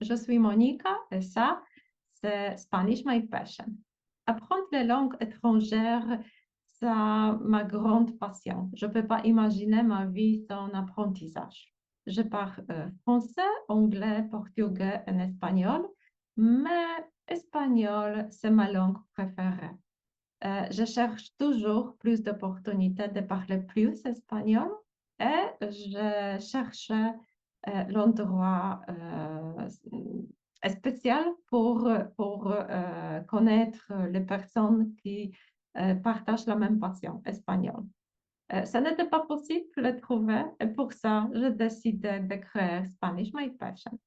je suis Monica et ça, c'est Spanish My Passion. Apprendre les langues étrangères, c'est ma grande passion. Je ne peux pas imaginer ma vie sans apprentissage. Je parle français, anglais, portugais et espagnol, mais espagnol, c'est ma langue préférée. Je cherche toujours plus d'opportunités de parler plus espagnol et je cherche l'endroit spécial pour connaître les personnes qui partagent la même passion espagnole. Ça n'était pas possible de le trouver et pour ça, j'ai décidé de créer Spanish My Passion.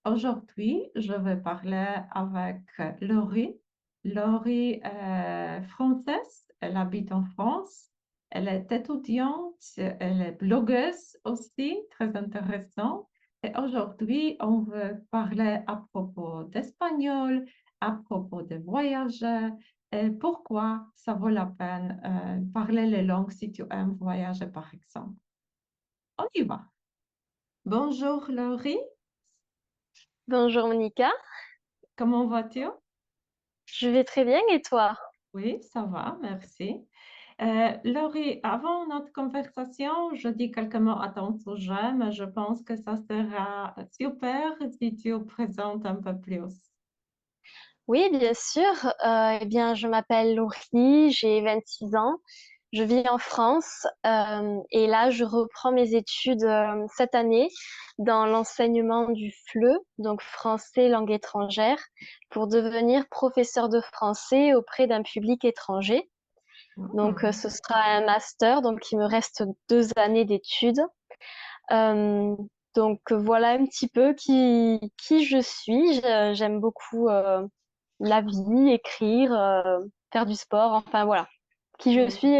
Aujourd'hui, je vais parler avec Laurie. Laurie est française, elle habite en France, elle est étudiante, elle est blogueuse aussi, très intéressant. Et aujourd'hui, on veut parler à propos d'espagnol, à propos de voyager et pourquoi ça vaut la peine parler les langues si tu aimes voyager, par exemple. On y va. Bonjour Laurie, Bonjour Monica, comment vas-tu? je vais très bien et toi? Oui, ça va, merci. Laurie, avant notre conversation, je dis quelques mots à ton sujet, mais je pense que ça sera super si tu présentes un peu plus. Oui, bien sûr. Eh bien, je m'appelle Laurie, j'ai 26 ans, je vis en France et là, je reprends mes études cette année dans l'enseignement du FLE, donc français langue étrangère, pour devenir professeur de français auprès d'un public étranger. Donc, Hmm. ce sera un master, donc il me reste 2 années d'études. Euh, donc voilà un petit peu qui je suis. J'aime beaucoup la vie, écrire, faire du sport, enfin voilà, qui je Oui. suis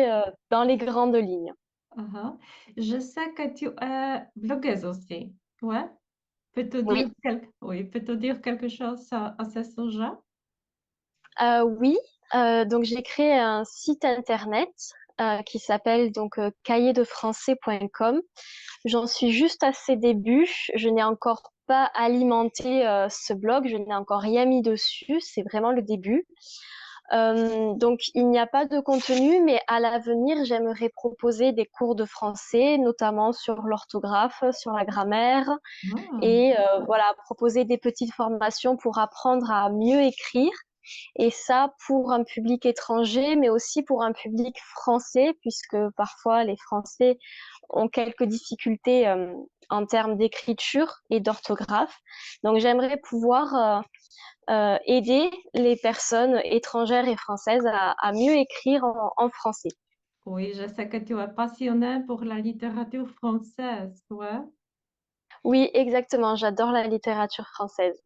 dans les grandes lignes. Uh-huh. Je sais que tu es blogueuse aussi. Ouais. Oui, Oui, peux-tu dire quelque chose à ce sujet? oui. Donc j'ai créé un site internet qui s'appelle donc cahierdefrançais.com. J'en suis juste à ses débuts. Je n'ai encore pas alimenté ce blog, je n'ai encore rien mis dessus. C'est vraiment le début. Donc, il n'y a pas de contenu, mais à l'avenir, j'aimerais proposer des cours de français, notamment sur l'orthographe, sur la grammaire, Ah, et voilà, proposer des petites formations pour apprendre à mieux écrire. Et ça pour un public étranger, mais aussi pour un public français, puisque parfois les Français ont quelques difficultés en termes d'écriture et d'orthographe. Donc, j'aimerais pouvoir aider les personnes étrangères et françaises à mieux écrire en français. oui, je sais que tu es passionnée pour la littérature française. Ouais. Oui, exactement. J'adore la littérature française.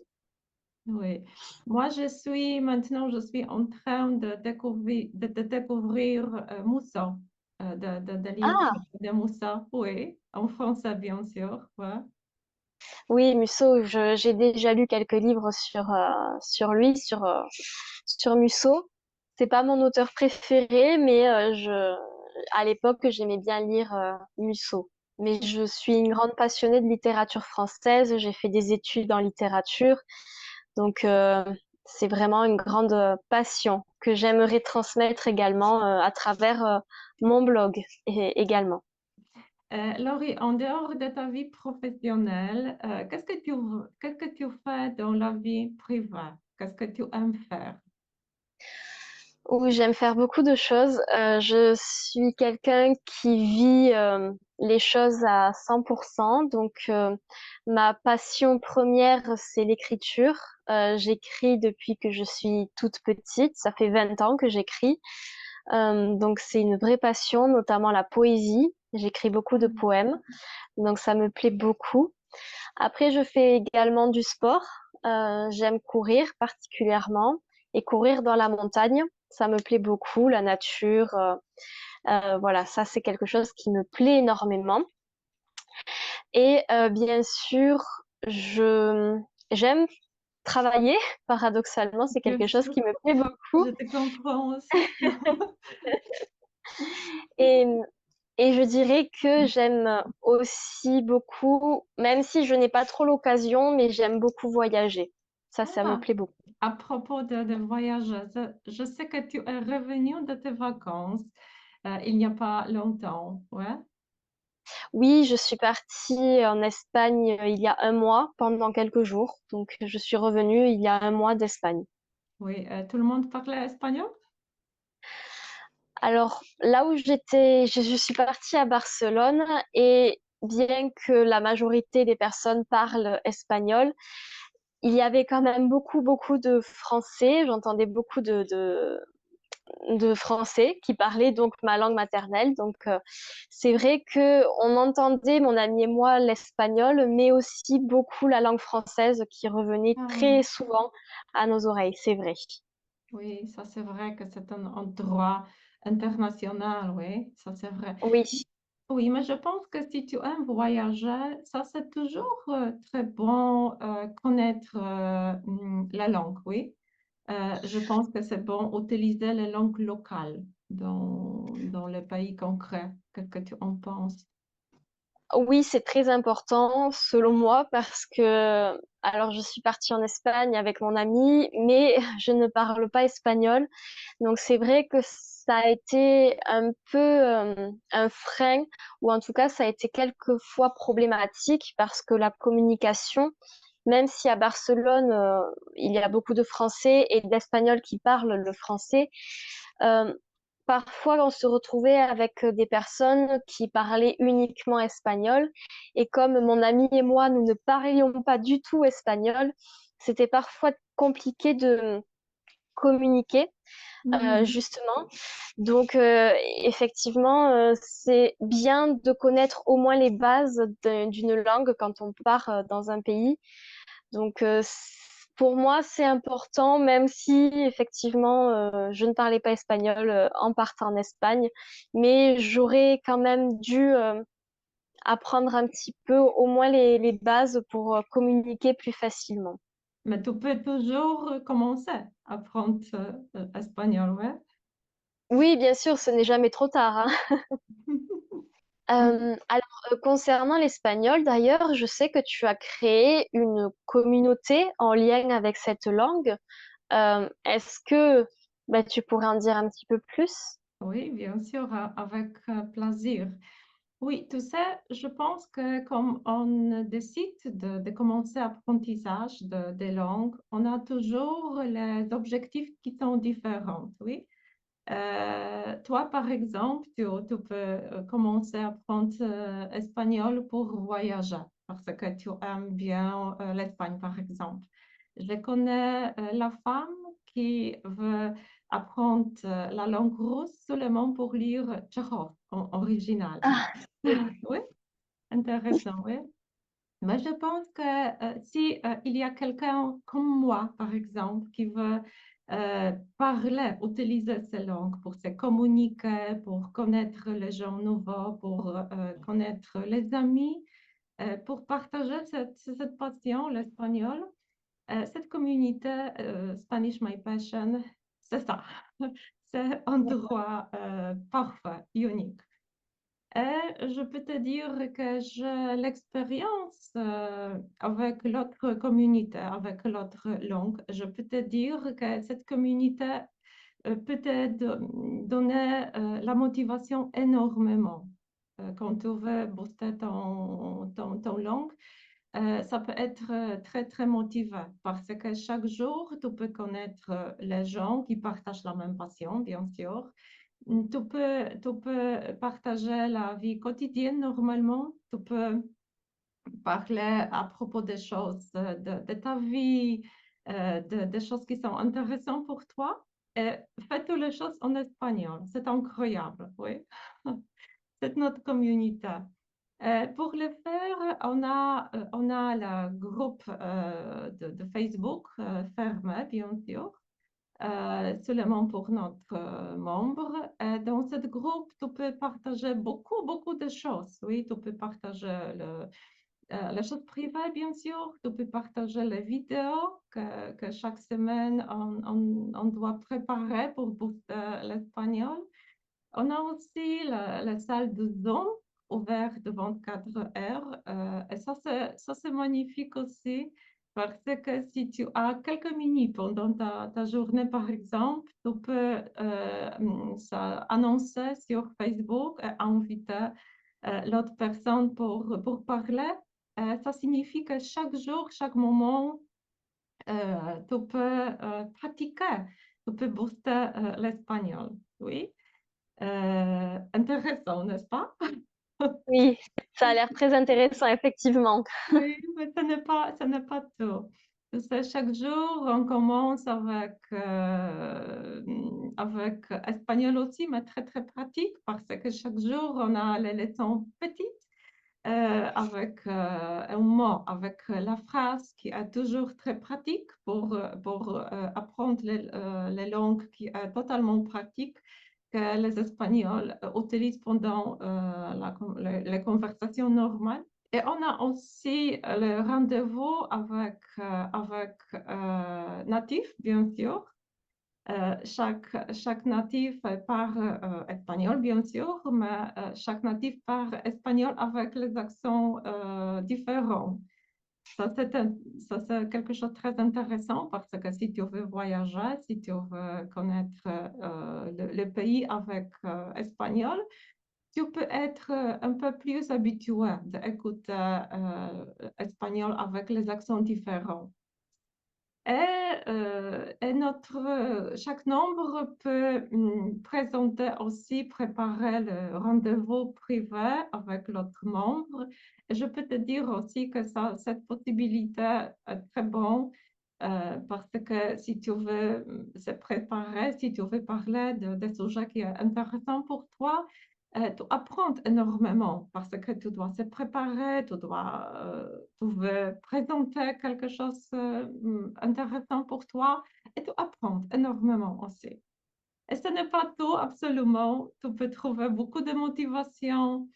Oui, moi je suis en train de découvrir Moussa, de lire Ah, de Moussa, oui, en français bien sûr, ouais. oui, Musso, j'ai déjà lu quelques livres sur lui, sur Musso. C'est pas mon auteur préféré, mais à l'époque, j'aimais bien lire Musso. Mais je suis une grande passionnée de littérature française. J'ai fait des études en littérature. Donc, c'est vraiment une grande passion que j'aimerais transmettre également à travers mon blog également. Laurie, en dehors de ta vie professionnelle, qu'est-ce que tu fais dans la vie privée? Qu'est-ce que tu aimes faire? Oui, j'aime faire beaucoup de choses. Je suis quelqu'un qui vit les choses à 100%. Donc, ma passion première, c'est l'écriture. J'écris depuis que je suis toute petite. Ça fait 20 ans que j'écris. Donc, c'est une vraie passion, notamment la poésie. J'écris beaucoup de poèmes. Donc, ça me plaît beaucoup. Après, je fais également du sport. J'aime courir particulièrement et courir dans la montagne. Ça me plaît beaucoup, la nature. Voilà, ça c'est quelque chose qui me plaît énormément. Et bien sûr, je j'aime travailler. Paradoxalement, c'est Bien quelque chose sûr, qui me plaît je beaucoup. te comprends aussi. Et Et je dirais que j'aime aussi beaucoup, même si je n'ai pas trop l'occasion, mais j'aime beaucoup voyager. Ça me Ah, plaît beaucoup. à propos de voyage, je sais que tu es revenu de tes vacances il n'y a pas longtemps, ouais. Oui, je suis partie en Espagne il y a un mois, pendant quelques jours. Donc, je suis revenue il y a un mois d'Espagne. Oui, tout le monde parlait espagnol? Alors, là où j'étais, je suis partie à Barcelone et bien que la majorité des personnes parlent espagnol, il y avait quand même beaucoup de Français. J'entendais beaucoup de Français qui parlaient donc ma langue maternelle. Donc, c'est vrai que on entendait, mon ami et moi, l'espagnol, mais aussi beaucoup la langue française qui revenait Ah, très souvent à nos oreilles. C'est vrai. oui, ça c'est vrai que c'est un droit international, oui, ça c'est vrai. Oui. Oui, mais je pense que si tu aimes voyager, ça c'est toujours très bon connaître la langue, oui. Je pense que c'est bon utiliser les langues locales dans le pays concret. Qu'est-ce que tu en penses? Oui, c'est très important selon moi parce que, alors je suis partie en Espagne avec mon ami, mais je ne parle pas espagnol. Donc c'est vrai que ça a été un peu un frein, ou en tout cas ça a été quelquefois problématique parce que la communication, même si à Barcelone il y a beaucoup de Français et d'Espagnols qui parlent le français, euh, parfois, on se retrouvait avec des personnes qui parlaient uniquement espagnol. Et comme mon ami et moi, nous ne parlions pas du tout espagnol, c'était parfois compliqué de communiquer, Mhm. justement. Donc, effectivement, c'est bien de connaître au moins les bases d'une langue quand on part dans un pays. Donc, pour moi, c'est important, même si effectivement, je ne parlais pas espagnol en partant en Espagne, mais j'aurais quand même dû apprendre un petit peu, au moins les bases pour communiquer plus facilement. Mais tu peux toujours commencer à apprendre espagnol, ouais. Oui, bien sûr, ce n'est jamais trop tard, hein. Alors, concernant l'espagnol, d'ailleurs, je sais que tu as créé une communauté en lien avec cette langue. Est-ce que bah, tu pourrais en dire un petit peu plus? Oui, bien sûr, avec plaisir. Oui, tu sais, je pense que comme on décide de commencer l'apprentissage des langues, on a toujours les objectifs qui sont différents, oui. Toi, par exemple, tu peux commencer à apprendre espagnol pour voyager, parce que tu aimes bien l'Espagne, par exemple. Je connais la femme qui veut apprendre la langue russe seulement pour lire Tchekhov en original. Ah, oui. Oui, intéressant, oui. Mais je pense que si il y a quelqu'un comme moi, par exemple, qui veut parler, utiliser ces langues pour se communiquer, pour connaître les gens nouveaux, pour connaître les amis, pour partager cette passion, l'espagnol, cette communauté Spanish My Passion, c'est ça. C'est un droit parfait, unique. Et je peux te dire que j'ai l'expérience avec l'autre communauté, avec l'autre langue. Je peux te dire que cette communauté peut te donner la motivation énormément. Quand tu veux booster ton langue, ça peut être très motivant parce que chaque jour, tu peux connaître les gens qui partagent la même passion, bien sûr. Tu peux partager la vie quotidienne normalement. Tu peux parler à propos des choses de ta vie, des choses qui sont intéressantes pour toi. Et fais toutes les choses en espagnol. C'est incroyable, oui. C'est notre communauté. Pour le faire, on a le groupe de Facebook fermé, bien sûr, seulement pour notre membre. Dans ce groupe, tu peux partager beaucoup de choses. Oui, tu peux partager les choses privées, bien sûr. Tu peux partager les vidéos que chaque semaine on doit préparer pour booster l'espagnol. On a aussi la salle de Zoom ouverte de 24 heures. Et ça, c'est magnifique aussi parce que si tu as quelques minutes pendant ta journée, par exemple, tu peux ça annoncer sur Facebook et inviter l'autre personne pour parler. Ça signifie que chaque jour, chaque moment, tu peux pratiquer, tu peux booster l'espagnol. Oui. Intéressant, n'est-ce pas? Oui, ça a l'air très intéressant, effectivement. Oui, mais ce n'est pas tout. Tu sais, chaque jour, on commence avec espagnol aussi, mais très, très pratique parce que chaque jour, on a les leçons petites avec un mot, avec la phrase qui est toujours très pratique pour apprendre les langues qui est totalement pratique que les Espagnols utilisent pendant les conversations normales. Et on a aussi le rendez-vous avec natifs, bien sûr. Chaque natif parle espagnol, bien sûr, mais chaque natif parle espagnol avec les accents différents. Ça, c'est quelque chose de très intéressant parce que si tu veux voyager, si tu veux connaître le pays avec espagnol, tu peux être un peu plus habitué d'écouter espagnol avec les accents différents. Et chaque nombre peut présenter aussi, préparer le rendez-vous privé avec l'autre membre. Et je peux te dire aussi que cette possibilité est très bonne parce que si tu veux se préparer, si tu veux parler des sujets qui sont intéressants pour toi, tu apprends énormément parce que tu dois se préparer, tu veux présenter quelque chose d'intéressant pour toi et tu apprends énormément aussi. Et ce n'est pas tout, absolument. Tu peux trouver beaucoup de motivation,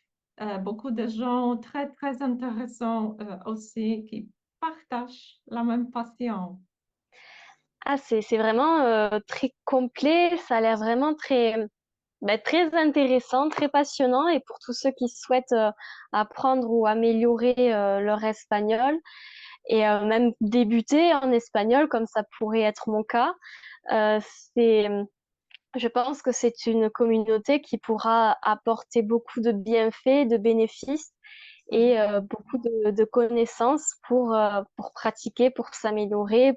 beaucoup de gens très, très intéressants aussi qui partagent la même passion. Ah, c'est vraiment très complet, ça a l'air vraiment très intéressant, très passionnant. Et pour tous ceux qui souhaitent apprendre ou améliorer leur espagnol et même débuter en espagnol, comme ça pourrait être mon cas, euh, c'est, je pense que c'est une communauté qui pourra apporter beaucoup de bienfaits, de bénéfices C'est et vrai. beaucoup de connaissances pour pratiquer, pour s'améliorer,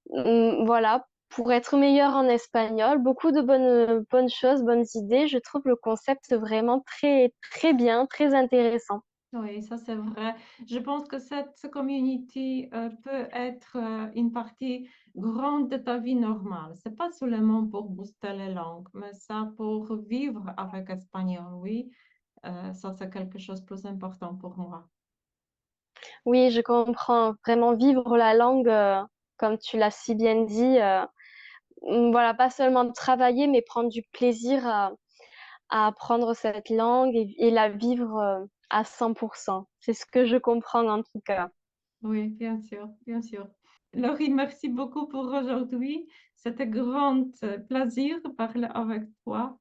voilà, pour être meilleur en espagnol. Beaucoup de bonnes choses, bonnes idées. Je trouve le concept vraiment très bien, très intéressant. Oui, ça c'est vrai. Je pense que cette communauté peut être une partie grande de ta vie normale. C'est pas seulement pour booster les langues, mais ça pour vivre avec espagnol, oui. Ça c'est quelque chose de plus important pour moi. Oui, je comprends. Vraiment vivre la langue, comme tu l'as si bien dit. Voilà, pas seulement travailler, mais prendre du plaisir à apprendre cette langue et la vivre à 100%. C'est ce que je comprends en tout cas. Oui, bien sûr, bien sûr. Laurie, merci beaucoup pour aujourd'hui. C'était un grand plaisir de parler avec toi.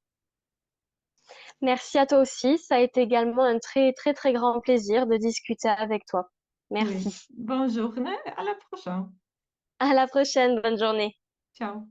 Merci à toi aussi. Ça a été également un très grand plaisir de discuter avec toi. Oui, Merci. bonne journée, à la prochaine. À la prochaine. Bonne journée. Ciao.